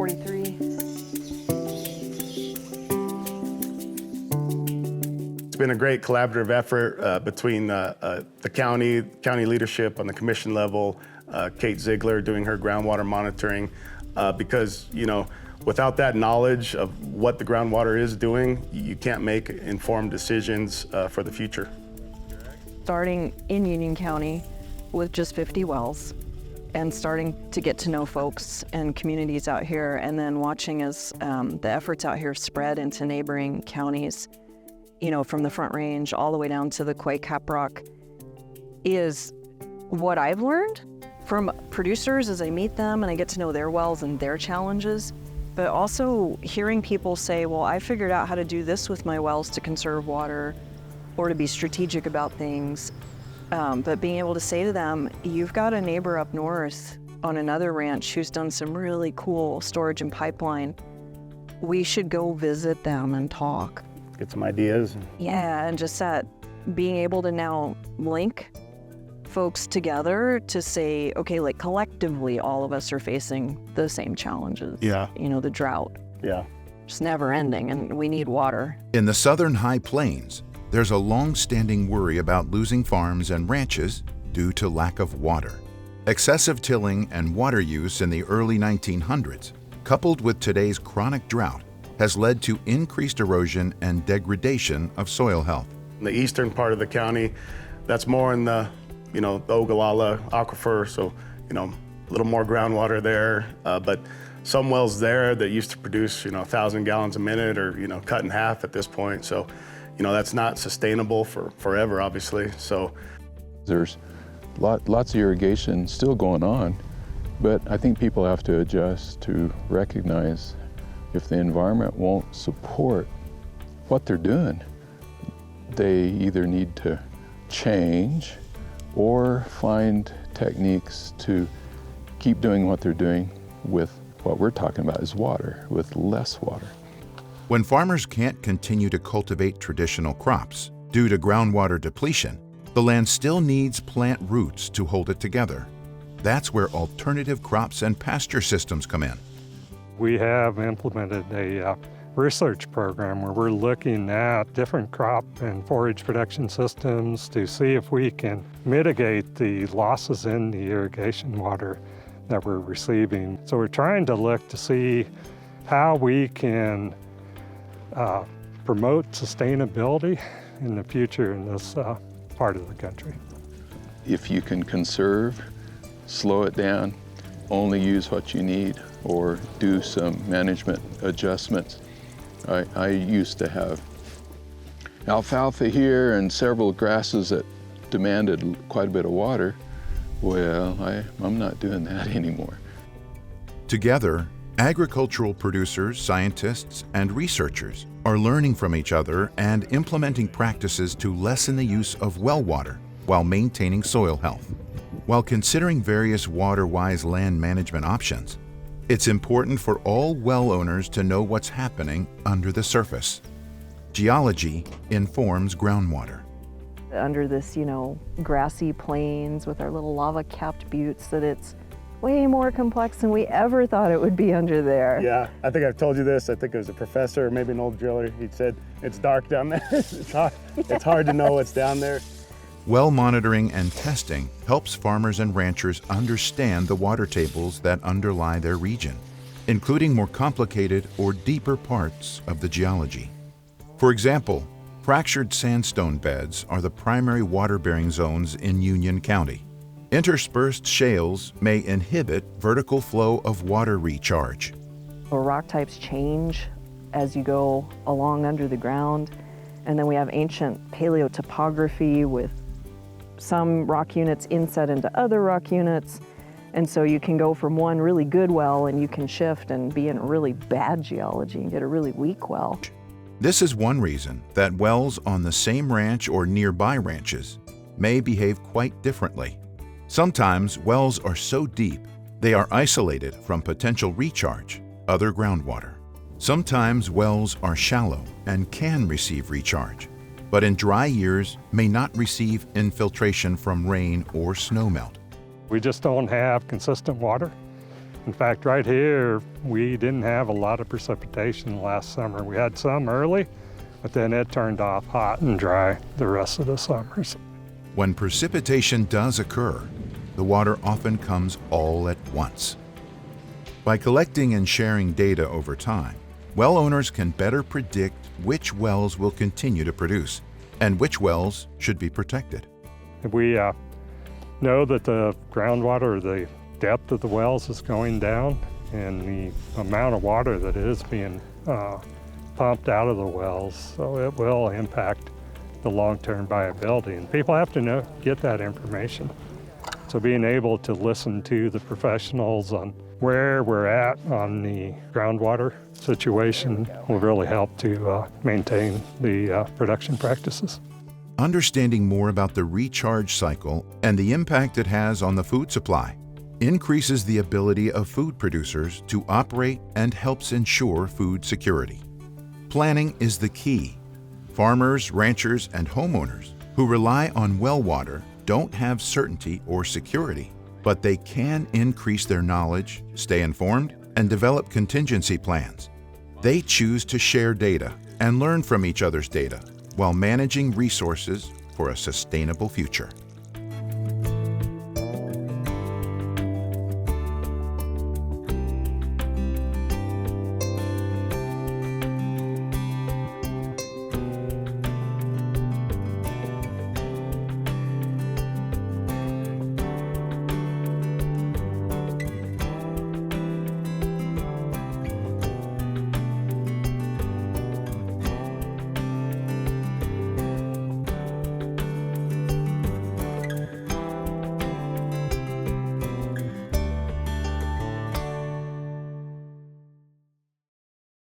43. It's been a great collaborative effort between the county leadership on the commission level, Kate Ziegler doing her groundwater monitoring, because, you know, without that knowledge of what the groundwater is doing, you can't make informed decisions for the future. Starting in Union County with just 50 wells and starting to get to know folks and communities out here, and then watching as the efforts out here spread into neighboring counties, you know, from the Front Range all the way down to the Quay Caprock, is what I've learned from producers as I meet them and I get to know their wells and their challenges, but also hearing people say, well, I figured out how to do this with my wells to conserve water or to be strategic about things. But being able to say to them, you've got a neighbor up north on another ranch who's done some really cool storage and pipeline. We should go visit them and talk. Get some ideas. Yeah, and just that being able to now link folks together to say, okay, like collectively, all of us are facing the same challenges. Yeah. You know, the drought. Yeah. Just never ending, and we need water. In the southern high plains, there's a long-standing worry about losing farms and ranches due to lack of water. Excessive tilling and water use in the early 1900s, coupled with today's chronic drought, has led to increased erosion and degradation of soil health. In the eastern part of the county, that's more in the, you know, the Ogallala aquifer, so, you know, a little more groundwater there, but some wells there that used to produce, you know, 1,000 gallons a minute are, you know, cut in half at this point. So, you know, that's not sustainable for forever, obviously. So there's lots of irrigation still going on, but I think people have to adjust to recognize if the environment won't support what they're doing, they either need to change or find techniques to keep doing what they're doing with what we're talking about is water, with less water. When farmers can't continue to cultivate traditional crops due to groundwater depletion, the land still needs plant roots to hold it together. That's where alternative crops and pasture systems come in. We have implemented a research program where we're looking at different crop and forage production systems to see if we can mitigate the losses in the irrigation water that we're receiving. So we're trying to look to see how we can promote sustainability in the future in this part of the country. If you can conserve, slow it down, only use what you need, or do some management adjustments. I used to have alfalfa here and several grasses that demanded quite a bit of water. Well, I'm not doing that anymore. Together, agricultural producers, scientists, and researchers are learning from each other and implementing practices to lessen the use of well water while maintaining soil health. While considering various water-wise land management options, it's important for all well owners to know what's happening under the surface. Geology informs groundwater. Under this, you know, grassy plains with our little lava-capped buttes, that it's way more complex than we ever thought it would be under there. yeah, I think I've told you this. I think it was a professor or maybe an old driller. He said, it's dark down there. It's hard to know what's down there. Well monitoring and testing helps farmers and ranchers understand the water tables that underlie their region, including more complicated or deeper parts of the geology. For example, fractured sandstone beds are the primary water-bearing zones in Union County. Interspersed shales may inhibit vertical flow of water recharge. Rock types change as you go along under the ground, and then we have ancient paleotopography with some rock units inset into other rock units, and so you can go from one really good well and you can shift and be in a really bad geology and get a really weak well. This is one reason that wells on the same ranch or nearby ranches may behave quite differently. Sometimes wells are so deep they are isolated from potential recharge, other groundwater. Sometimes wells are shallow and can receive recharge, but in dry years may not receive infiltration from rain or snowmelt. We just don't have consistent water In fact, right here, we didn't have a lot of precipitation last summer. We had some early, but then it turned off hot and dry the rest of the summers. When precipitation does occur, the water often comes all at once. By collecting and sharing data over time, well owners can better predict which wells will continue to produce and which wells should be protected. We know that the groundwater, the depth of the wells is going down, and the amount of water that is being pumped out of the wells, so it will impact the long-term viability. And people have to get that information. So being able to listen to the professionals on where we're at on the groundwater situation will really help to maintain the production practices. Understanding more about the recharge cycle and the impact it has on the food supply increases the ability of food producers to operate and helps ensure food security. Planning is the key. Farmers, ranchers, and homeowners who rely on well water don't have certainty or security, but they can increase their knowledge, stay informed, and develop contingency plans. They choose to share data and learn from each other's data while managing resources for a sustainable future.